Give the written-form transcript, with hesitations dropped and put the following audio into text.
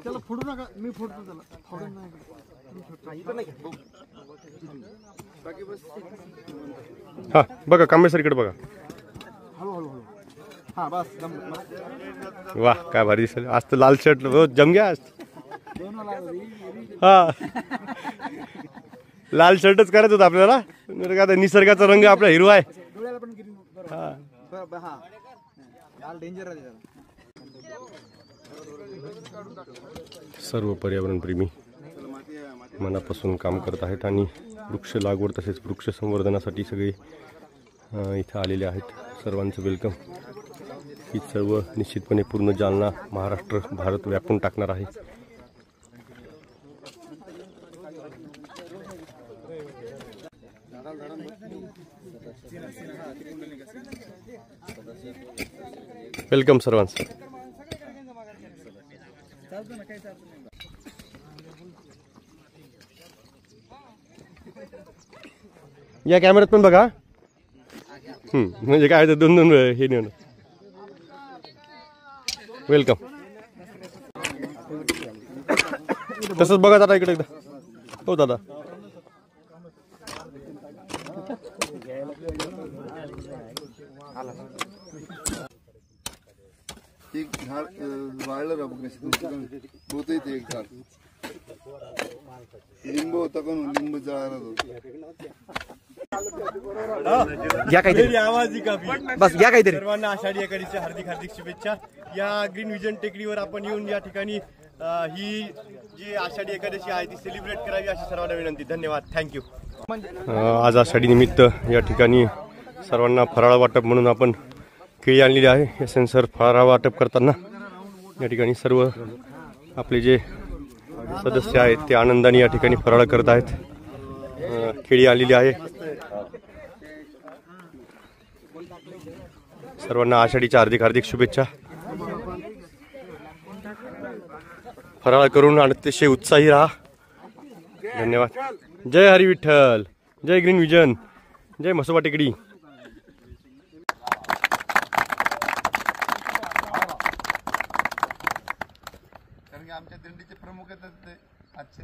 त्याला फोडू नका, मी फोडतो त्याला. फोडून नाही. हा बघा कांबेसरकडे बघा. हळूहळू. हा बस. वाह काय भारी दिसेल आज तर. लाल शर्ट जम गया आज. हा लाल शर्टच करायचं होतं आपल्याला. का निसर्गाचा रंग आपला हिरवा आहे. सर्व पर्यावरण प्रेमी मनापासून काम करत आहेत आणि वृक्ष लागवड तसेच वृक्ष संवर्धनासाठी सगळे इथे आलेले आहेत. सर्वांचं वेलकम. ही सर्व निश्चितपणे पूर्ण जालना महाराष्ट्र भारत व्यापून टाकणार आहे. वेलकम सर्वांचं. या कॅमेऱ्यात पण बघा. म्हणजे काय दोन दोन हे नाही. वेलकम. तसंच बघा दादा इकडे एकदा. हो दादा. एक झाड वाळलं राहू होत ते एक झाड लिंब होता का लिंब जळाला घ्या काहीतरी आवाज बस घ्या काहीतरी. सर्वांना आषाढी एकादशीच्या हार्दिक हार्दिक शुभेच्छा. या ग्रीन विजन टेकडीवर आपण येऊन या ठिकाणी ही जी आषाढी एकादशी आहे ती सेलिब्रेट करावी अशी सर्वांना विनंती. धन्यवाद. थँक्यू. आज आषाढी निमित्त या ठिकाणी सर्वांना फराळ वाटप म्हणून आपण केळी आणलेली आहे. या सेन्सर फराळ वाटप करताना या ठिकाणी सर्व आपले जे सदस्य आहेत ते आनंदाने या ठिकाणी फराळ करत आहेत. केळी आणलेली आहे. सर्वांना आषाढीच्या हार्दिक हार्दिक शुभेच्छा. फराळ करून अतिशय उत्साही राहा. धन्यवाद. जय हरी विठ्ठल. जय ग्रीन विजन. जय म्हसोबा टेकडी. कारण की आमच्या दिंडीचे प्रमुख आहेत ते आजचे.